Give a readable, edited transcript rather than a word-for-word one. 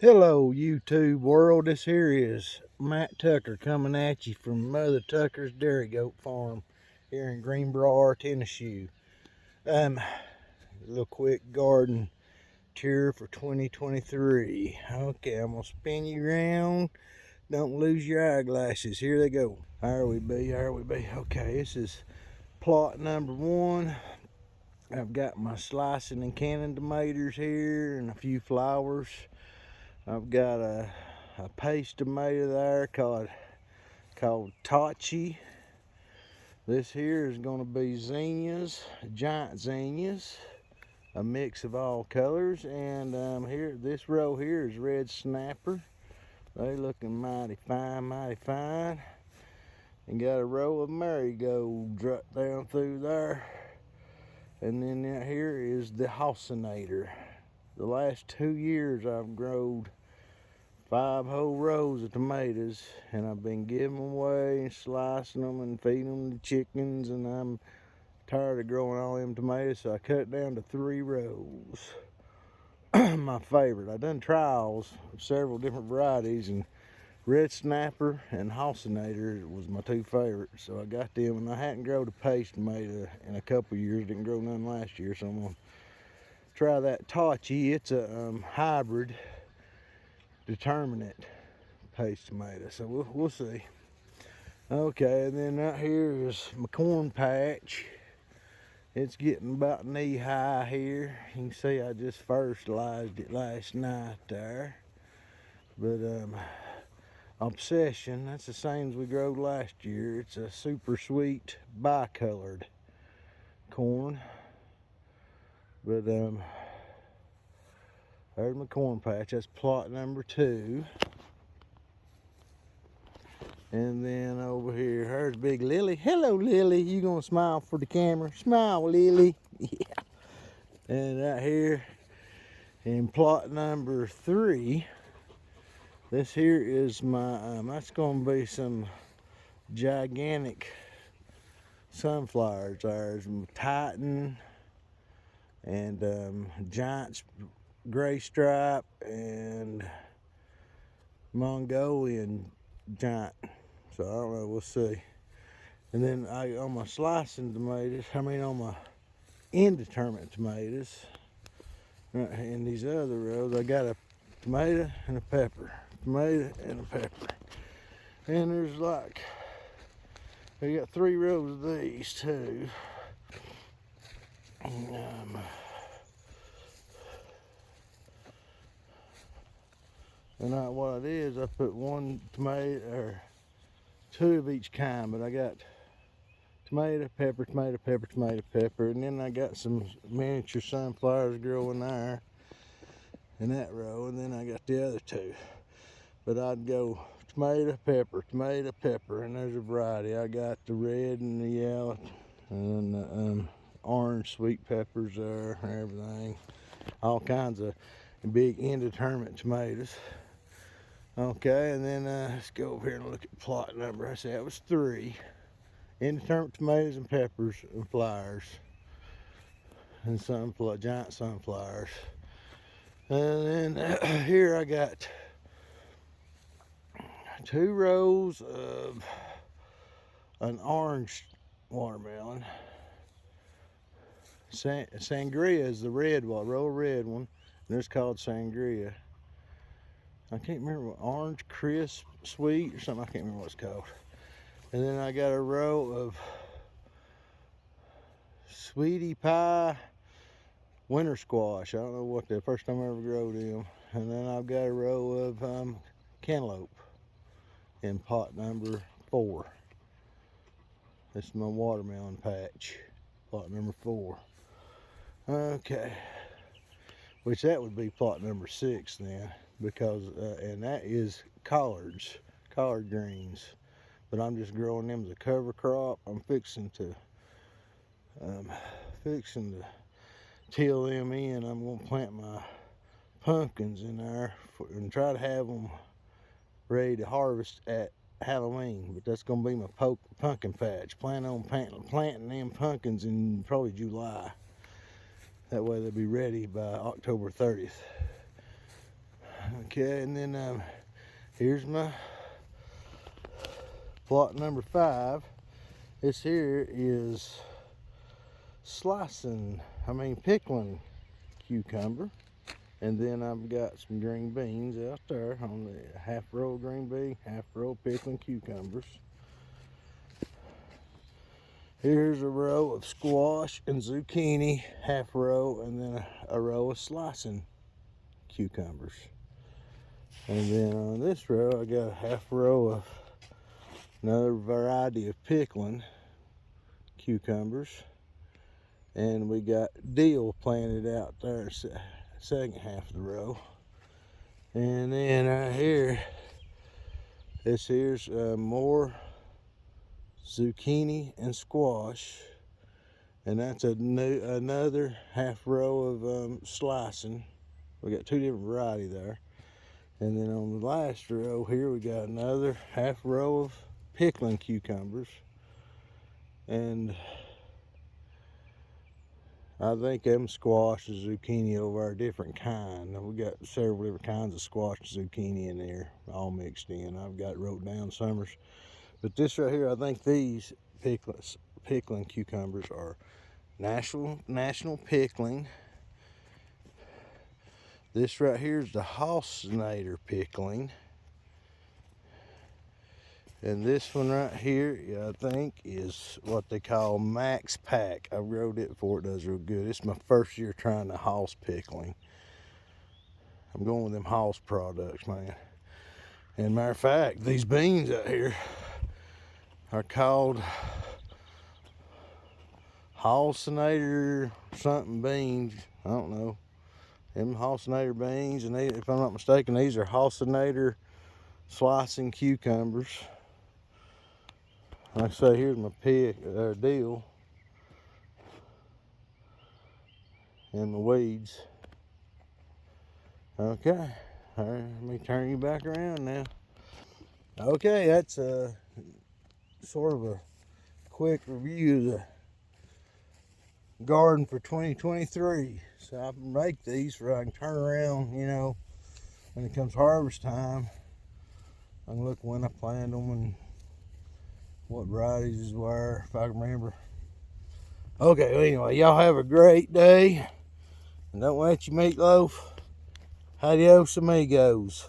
Hello YouTube world, this here is Matt Tucker coming at you from Mother Tucker's Dairy Goat Farm here in Greenbrier, Tennessee. A little quick garden tour for 2023. Okay, I'm gonna spin you around. Don't lose your eyeglasses. Here they go. There we be. Okay, this is plot number 1. I've got my slicing and canning tomatoes here and a few flowers. I've got a paste tomato there called Tachi. This here is going to be zinnias, giant zinnias, a mix of all colors. And here, this row here is red snapper. They looking mighty fine. And got a row of marigold right down through there. And then out here is the Halcinator. The last 2 years I've grown 5 whole rows of tomatoes, and I've been giving them away and slicing them and feeding them to chickens, and I'm tired of growing all them tomatoes, so I cut it down to 3 rows. My favorite. I done trials of several different varieties, and red snapper and Halcinator was my 2 favorites, so I got them. And I hadn't grown a paste tomato in a couple years, didn't grow none last year, so I'm gonna try that Tachi. It's a hybrid determinate paste tomato, so we'll see. Okay, and then out here is my corn patch. It's getting about knee high here. You can see I just fertilized it last night there. But Obsession, that's the same as we growed last year. It's a super sweet bicolored corn. But there's my corn patch. That's plot number 2. And then over here, there's Big Lily. Hello, Lily. You gonna smile for the camera? Smile, Lily. Yeah. And right here in plot number 3, this here is my, that's gonna be some gigantic sunflowers. There's Titan and Giant Gray Stripe and Mongolian Giant. So I don't know, we'll see. And then on my slicing tomatoes, on my indeterminate tomatoes, right in these other rows, I got a tomato and a pepper, tomato and a pepper. And there's like, I got 3 rows of these too. And what it is, I put 1 tomato or 2 of each kind, but I got tomato, pepper, tomato, pepper, tomato, pepper, and then I got some miniature sunflowers growing there in that row, and then I got the other 2. But I'd go tomato, pepper, and there's a variety. I got the red and the yellow and the orange sweet peppers there and everything. All kinds of big indeterminate tomatoes. Okay, and then let's go over here and look at plot number. I said that was 3. Indeterminate tomatoes and peppers and flowers. And giant sunflowers. And then here I got 2 rows of an orange watermelon. Sangria is the red one, row red one, and it's called Sangria. I can't remember what, orange crisp sweet or something. I can't remember what it's called. And then I got a row of sweetie pie winter squash. I don't know what the first time I ever grew them. And then I've got a row of cantaloupe in pot number 4. This is my watermelon patch, plot number 4. Okay, which that would be plot number 6 then, because and that is collard greens, but I'm just growing them as a cover crop. I'm fixing to till them in. I'm gonna plant my pumpkins in there and try to have them ready to harvest at Halloween, but that's gonna be my pumpkin patch. Plan on planting them pumpkins in probably July. That way they'll be ready by October 30th. Okay, and then here's my plot number 5. This here is pickling cucumber. And then I've got some green beans out there on the half row of green bean, half row of pickling cucumbers. Here's a row of squash and zucchini, half row, and then a row of slicing cucumbers. And then on this row, I got a half row of another variety of pickling cucumbers. And we got dill planted out there, second half of the row. And then right here, this here's more zucchini and squash, and that's another half row of slicing. We got 2 different varieties there. And then on the last row here, we got another half row of pickling cucumbers. And I think them squash and zucchini over are a different kind. We got several different kinds of squash and zucchini in there, all mixed in. I've got wrote down summers. But this right here, I think these pickling cucumbers are national pickling. This right here is the Hausnader pickling. And this one right here, I think, is what they call Max Pack. I wrote it before, it does real good. It's my first year trying the Haus pickling. I'm going with them Haus products, man. And matter of fact, these beans out here are called Hausnader something beans. I don't know. Them Hausnader beans, and if I'm not mistaken, these are Hausnader slicing cucumbers. Like I say, here's my dill and the weeds. Okay, all right, let me turn you back around now. Okay, that's sort of a quick review of the garden for 2023. So I make these so I can turn around, you know, when it comes harvest time. I can look when I planted them and what varieties were, if I can remember. Okay, well, anyway, y'all have a great day. And don't let your meatloaf. Adios, amigos.